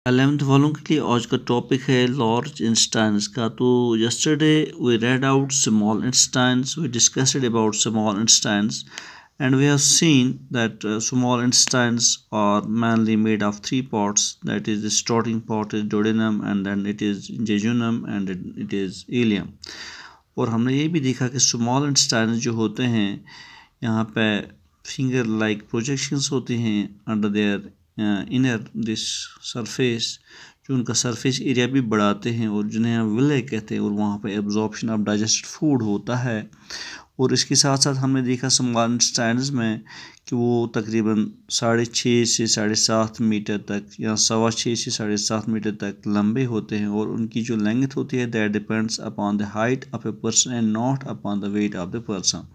11th वालों के लिए आज का टॉपिक है लार्ज इंस्टेंस का। तो yesterday we read out small instance, we discussed about small instance and we have seen that small instance are mainly made of three parts, that is the starting part is duodenum and then it is jejunum and it is ileum। और हमने ये भी देखा कि small instance जो होते हैं यहाँ पे फिंगर लाइक प्रोजेक्शंस होते हैं under their inner this surface, जो उनका सरफेस एरिया भी बढ़ाते हैं और जिन्हें हम विले कहते हैं, और वहाँ पे एब्जॉर्प्शन ऑफ डाइजेस्टेड फूड होता है। और इसके साथ साथ हमने देखा स्मॉल इंस्टेंस में कि वो तकरीबन 6.5 से 7.5 मीटर तक या 6.25 से 7.5 मीटर तक लंबे होते हैं, और उनकी जो लेंथ होती है that depends upon the height of a person and not upon the weight of the person.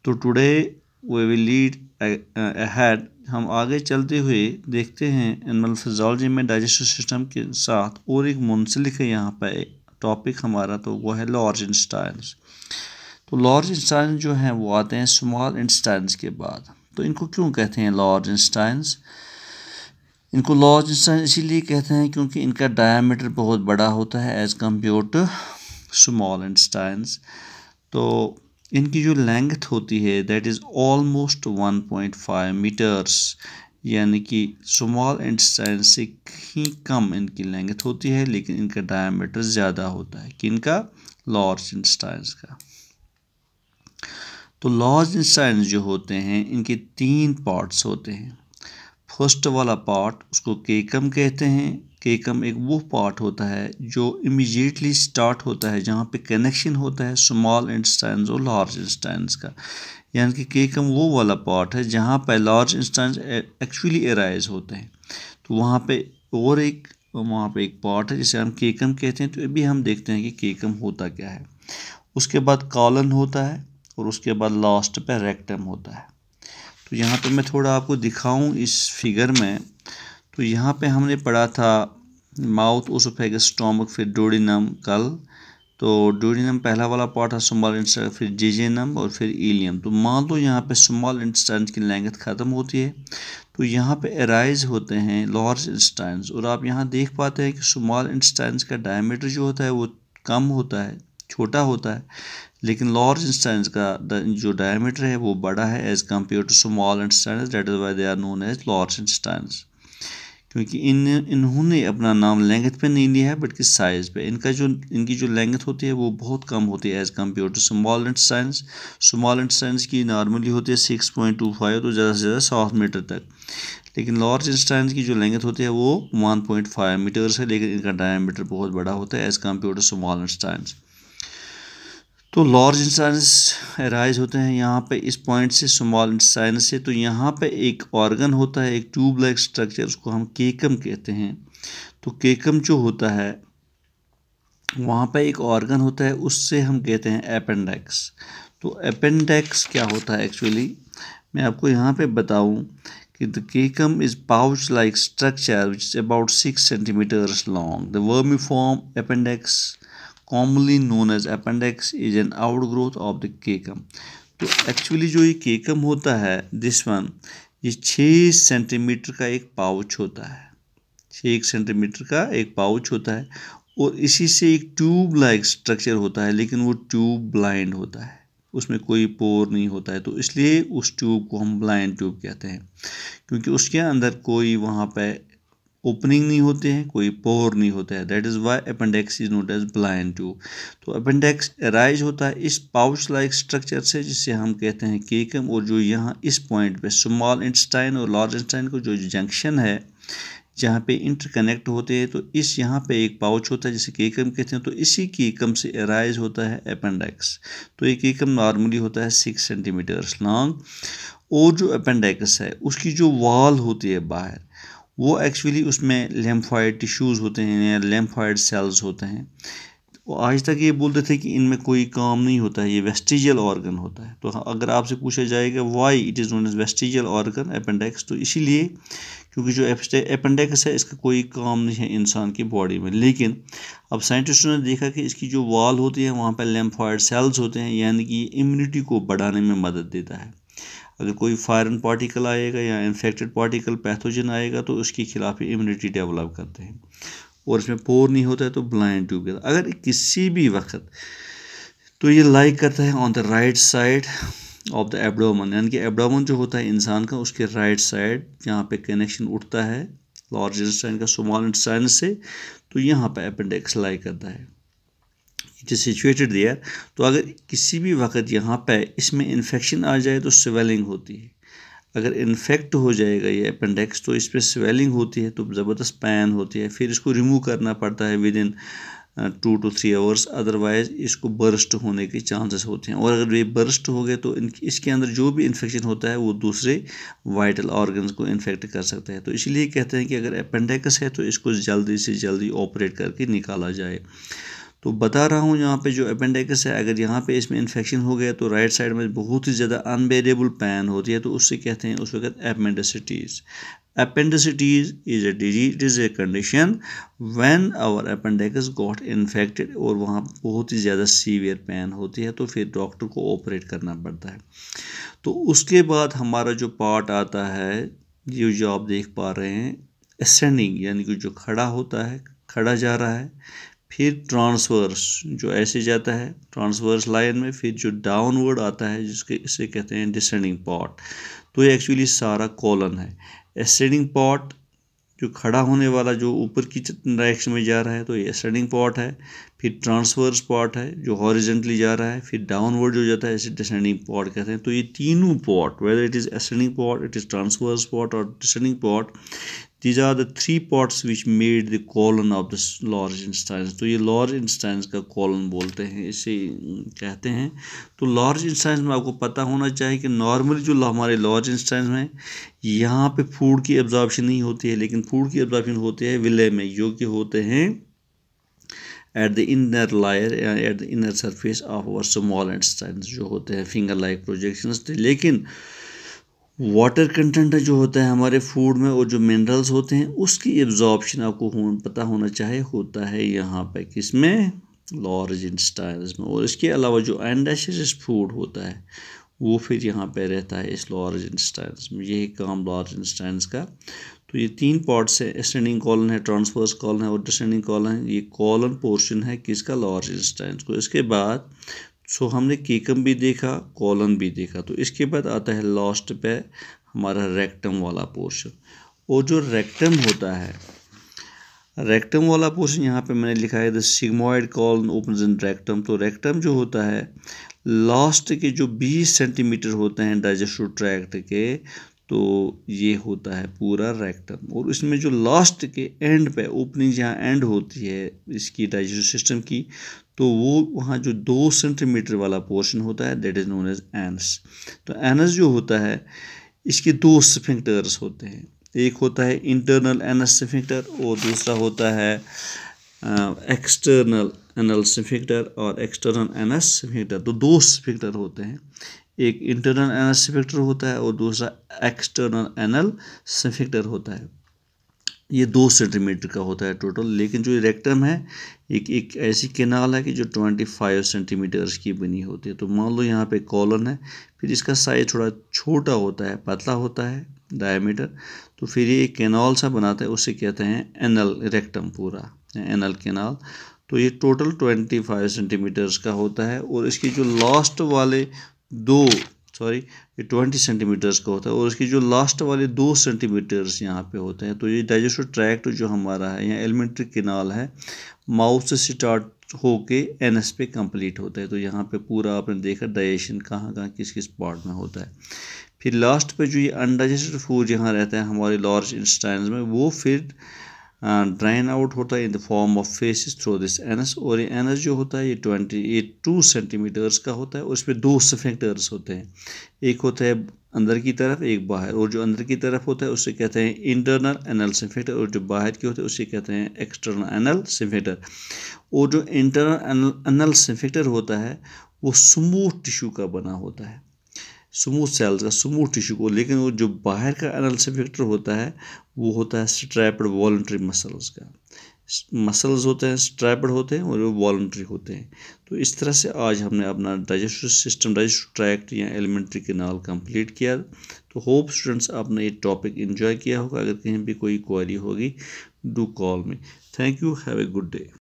तो today we will lead ahead, हम आगे चलते हुए देखते हैं एनिमल फिजियोलॉजी में डाइजेस्टिव सिस्टम के साथ और एक मुंसलिक है यहाँ पर टॉपिक हमारा, तो वो है लार्ज इंस्टेंस। तो लार्ज इंस्टेंस जो हैं वो आते हैं स्मॉल इंस्टेंस के बाद। तो इनको क्यों कहते हैं लार्ज इंस्टेंस? इनको लार्ज इंस्टेंस इसीलिए कहते हैं क्योंकि इनका डायमीटर बहुत बड़ा होता है as compare to small intestine. तो इनकी जो लेंथ होती है दैट इज़ ऑलमोस्ट 1.5 मीटर्स, यानी कि स्मॉल इंस्टेंस से ही कम इनकी लेंथ होती है, लेकिन इनका डायमीटर ज़्यादा होता है कि इनका लार्ज इंस्टेंस का। तो लार्ज इंस्टेंस जो होते हैं इनके 3 पार्ट्स होते हैं। फर्स्ट वाला पार्ट उसको केकम कहते हैं। केकम एक वो पार्ट होता है जो इमीडिएटली स्टार्ट होता है जहाँ पे कनेक्शन होता है स्मॉल इंस्टेंस और लार्ज इंस्टेंस का, यानी कि केकम वो वाला पार्ट है जहाँ पे लार्ज इंस्टेंस एक्चुअली अराइज होते हैं। तो वहाँ पे एक पार्ट है जिसे हम केकम कहते हैं। तो अभी हम देखते हैं कि केकम होता क्या है। उसके बाद कॉलन होता है और उसके बाद लास्ट पे रेक्टम होता है। तो यहाँ पे मैं थोड़ा आपको दिखाऊं इस फिगर में। तो यहाँ पे हमने पढ़ा था माउथ, ओसोफेगस, स्टोमक, फिर डोडिनम कल। तो डोडिनम पहला वाला पार्ट है स्मॉल इंटेस्टाइन, फिर जेजेनम और फिर इलियम। तो मान लो यहाँ पे स्मॉल इंटेस्टाइन की लेंथ ख़त्म होती है तो यहाँ पे अराइज होते हैं लार्ज इंटेस्टाइन। और आप यहाँ देख पाते हैं कि स्मॉल इंटेस्टाइन का डायमीटर जो होता है वो कम होता है, छोटा होता है, लेकिन लार्ज इंटेस्टाइन का जो डायमीटर है वो बड़ा है as compare to small intestine. That is why they are known as large intestine, क्योंकि इन्होंने अपना नाम लेंथ पे नहीं लिया है बल्कि साइज़ पे। इनकी जो लेंथ होती है वो बहुत कम होती है as compare to small intestine. Small intestine की नॉर्मली होती है 6.25, तो ज़्यादा से ज़्यादा 7 मीटर तक, लेकिन लार्ज इंटेस्टाइन की जो लेंथ होती है वो 1.5 मीटर्स है, लेकिन इनका डायमीटर बहुत बड़ा होता है as compare to small intestine. तो लार्ज इंटेस्टाइन्स अराइज होते हैं यहाँ पे इस पॉइंट से, स्मॉल इंटेस्टाइन से। तो यहाँ पे एक ऑर्गन होता है, एक ट्यूब लाइक स्ट्रक्चर, उसको हम केकम कहते हैं। तो केकम जो होता है वहाँ पे एक ऑर्गन होता है, उससे हम कहते हैं अपेंडिक्स। तो अपेंडिक्स क्या होता है एक्चुअली, मैं आपको यहाँ पे बताऊँ कि the caecum is pouch like structure which is about 6 centimetres long. The vermiform appendix commonly known as appendix is an outgrowth of the caecum. तो एक्चुअली जो ये केकम होता है दिस वन, ये 6 सेंटीमीटर का एक पाउच होता है, 6 सेंटीमीटर का एक पाउच होता है, और इसी से एक ट्यूब लाइक स्ट्रक्चर होता है, लेकिन वो ट्यूब ब्लाइंड होता है, उसमें कोई पोर नहीं होता है। तो इसलिए उस ट्यूब को हम ब्लाइंड ट्यूब कहते हैं, क्योंकि उसके अंदर कोई वहाँ पे ओपनिंग नहीं होते हैं, कोई पोर नहीं होता है। That is why appendix is known as blind tube. तो अपेंडिक्स अराइज होता है इस पाउच लाइक स्ट्रक्चर से जिसे हम कहते हैं केकम। और जो यहाँ इस पॉइंट पे स्मॉल इंटेस्टाइन और लार्ज इंटेस्टाइन को जो जंक्शन है जहाँ पे इंटरकनेक्ट होते हैं, तो इस यहाँ पे एक पाउच होता है जिसे केकम कहते हैं। तो इसी केकम से अराइज होता है अपेंडिक्स। तो एक केकम नॉर्मली होता है 6 सेंटीमीटर्स लॉन्ग, और जो अपेंडिक्स है उसकी जो वॉल होती है बाहर, वो एक्चुअली उसमें लिम्फॉइड टिश्यूज़ होते हैं या लिम्फॉइड सेल्स होते हैं। वो आज तक ये बोलते थे कि इनमें कोई काम नहीं होता है, ये वेस्टिजियल ऑर्गन होता है। तो अगर आपसे पूछा जाएगा why it is known as vestigial organ appendix, तो इसीलिए क्योंकि जो अपेंडिक्स है इसका कोई काम नहीं है इंसान की बॉडी में। लेकिन अब साइंटिस्टों ने देखा कि इसकी जो वॉल होती है वहाँ पर लिम्फॉइड सेल्स होते हैं, यानी कि इम्यूनिटी को बढ़ाने में मदद देता है। अगर कोई फॉरेन पार्टिकल आएगा या इन्फेक्टेड पार्टिकल पैथोजन आएगा तो उसके खिलाफ इम्यूनिटी डेवलप करते हैं। और इसमें पोर नहीं होता है तो ब्लाइंड ट्यूब। अगर किसी भी वक्त तो ये लाइक करता है on the right side of the abdomen, यानी कि एब्डोमन जो होता है इंसान का उसके राइट साइड जहाँ पे कनेक्शन उठता है लार्ज इंटेस्टाइन का स्मॉल इंटेस्टाइन से, तो यहाँ पे अपेंडिक्स लाई करता है, इट इज सिचुएटेड देयर। तो अगर किसी भी वक्त यहाँ पे इसमें इन्फेक्शन आ जाए तो स्वेलिंग होती है। अगर इन्फेक्ट हो जाएगा ये अपेंडिक्स तो इस पर स्वेलिंग होती है, तो ज़बरदस्त पेन होती है, फिर इसको रिमूव करना पड़ता है with in 2 to 3 hours, otherwise इसको बर्स्ट होने के चांसेस होते हैं। और अगर ये बर्स्ट हो गए तो इसके अंदर जो भी इन्फेक्शन होता है वो दूसरे वाइटल ऑर्गन्स को इन्फेक्ट कर सकता है। तो इसलिए कहते हैं कि अगर अपेंडिक्स है तो इसको जल्दी से जल्दी ऑपरेट करके निकाला जाए। तो बता रहा हूँ यहाँ पे जो अपेंडिक्स है, अगर यहाँ पे इसमें इन्फेक्शन हो गया तो राइट साइड में बहुत ही ज़्यादा अनबेरेबल पेन होती है, तो उससे कहते हैं उस वक्त अपेंडिसिटीज़। Appendicitis is a disease, it is a condition when our appendix got infected और वहाँ बहुत ही ज़्यादा सीवियर पेन होती है, तो फिर डॉक्टर को ऑपरेट करना पड़ता है। तो उसके बाद हमारा जो पार्ट आता है ये जो आप देख पा रहे हैं असेंडिंग, यानी कि जो खड़ा होता है, खड़ा जा रहा है, फिर ट्रांसवर्स जो ऐसे जाता है ट्रांसवर्स लाइन में, फिर जो डाउनवर्ड आता है जिसके इसे कहते हैं डिसेंडिंग पार्ट। तो ये एक्चुअली सारा कॉलन है। एसेंडिंग पार्ट जो खड़ा होने वाला जो ऊपर की डायरेक्शन में जा रहा है तो ये एसेंडिंग पार्ट है, फिर ट्रांसवर्स पार्ट है जो हॉरिजॉन्टली जा रहा है, फिर डाउनवर्ड जो जाता है इसे डिसेंडिंग पार्ट कहते हैं। तो ये तीनों part, whether it is ascending part, it is transverse part और descending part, these are the 3 parts which made the colon of the large intestines। तो ये large intestines का colon बोलते हैं, इसे कहते हैं। तो large intestines में आपको पता होना चाहिए कि नॉर्मली जो हमारे large intestines में यहाँ पे फूड की एब्जॉर्प्शन नहीं होती है, लेकिन फूड की एब्जॉर्प्शन होती है विले में, जो कि होते हैं एट द इनर लायर या at the inner surface of our small intestines, जो होते हैं फिंगर लाइक प्रोजेक्शंस। लेकिन वाटर कंटेंट जो होता है हमारे फूड में और जो मिनरल्स होते हैं उसकी एब्जॉर्प्शन आपको पता होना चाहिए होता है यहाँ पे किसमें, लार्ज इंटेस्टाइन्स में। और इसके अलावा जो एंडोसियस फूड होता है वो फिर यहाँ पे रहता है इस लार्ज इंटेस्टाइन्स में, यही काम लार्ज इंटेस्टाइन्स का। तो ये 3 पार्ट्स है, असेंडिंग कॉलन है, ट्रांसवर्स कॉलन है और डिसेंडिंग कॉलन है। ये कॉलन पोर्शन है किसका, लार्ज इंटेस्टाइन्स को। इसके बाद हमने केकम भी देखा, कॉलन भी देखा, तो इसके बाद आता है लास्ट पे हमारा रेक्टम वाला पोर्शन। और जो रेक्टम होता है, रेक्टम वाला पोर्शन यहाँ पे मैंने लिखा है the sigmoid colon opens in rectum. तो रेक्टम जो होता है लास्ट के जो 20 सेंटीमीटर होते हैं डाइजेस्टिव ट्रैक्ट के, तो ये होता है पूरा रेक्टम। और इसमें जो लास्ट के एंड पे ओपनिंग जहाँ एंड होती है इसकी डाइजेस्टिव सिस्टम की, तो वो वहाँ जो 2 सेंटीमीटर वाला पोर्शन होता है that is known as anus. तो एनस जो होता है इसके 2 स्फिंक्टर्स होते हैं, एक होता है इंटरनल एनस स्फिंक्टर और दूसरा होता है एक्सटर्नल एनल स्फिंक्टर और एक्सटर्नल एनस स्फिंक्टर। तो 2 स्फिंक्टर होते हैं, एक इंटरनल एनल स्फिंक्टर होता है और दूसरा एक्सटर्नल एनल स्फिंक्टर होता है। ये 2 सेंटीमीटर का होता है टोटल। लेकिन जो रेक्टम है एक ऐसी केनाल है कि जो 25 सेंटीमीटर्स की बनी होती है। तो मान लो यहाँ पे कॉलन है, फिर इसका साइज थोड़ा छोटा होता है, पतला होता है डायमीटर, तो फिर ये एक कैनाल सा बनाता है, उसे कहते हैं एनल रेक्टम, पूरा एनल कैनाल। तो ये टोटल 25 सेंटीमीटर्स का होता है। और इसकी जो लास्ट वाले ये 20 सेंटीमीटर्स का होता है और इसकी जो लास्ट वाले 2 सेंटीमीटर्स यहाँ पे होते हैं। तो ये डाइजेस्टिव ट्रैक्ट जो हमारा है, यहाँ एलिमेंट्री कैनाल है, माउथ से स्टार्ट होके एनएस पे कंप्लीट होता है। तो यहाँ पे पूरा आपने देखा डाइजेशन कहाँ कहाँ किस किस पार्ट में होता है। फिर लास्ट पे जो ये अनडाइजेस्टेड फूड यहाँ रहता है हमारे लार्ज इंटेस्टाइन्स में, वो फिर ड्राइन आउट होता है in the form of faces through this anus. और ये एनस जो होता है ये 2 सेंटीमीटर्स का होता है और इसमें 2 स्फिंक्टर्स होते हैं, एक होता है अंदर की तरफ, एक बाहर। और जो अंदर की तरफ होता है उसे कहते हैं इंटरनल एनल स्फिंक्टर और जो बाहर के होते हैं उसे कहते हैं एक्सटर्नल एनल स्फिंक्टर। और जो इंटरनल एनल स्फिंक्टर होता है वो स्मूथ टिश्यू का बना होता है, स्मूथ सेल्स का, स्मूथ टिश्यू को, लेकिन वो जो बाहर का एनालिसिस फैक्टर होता है वो होता है स्ट्रैप्ड वॉलंटरी मसल्स का। मसल्स होते हैं स्ट्रैप्ड होते हैं और वो वॉलंटरी होते हैं। तो इस तरह से आज हमने अपना डाइजेस्टिव सिस्टम, डाइजेस्टिव ट्रैक्ट या एलिमेंट्री कैनाल कंप्लीट किया। तो होप स्टूडेंट्स आपने ये टॉपिक एंजॉय किया होगा। अगर कहीं भी कोई क्वेरी होगी do call me. Thank you, have a good day.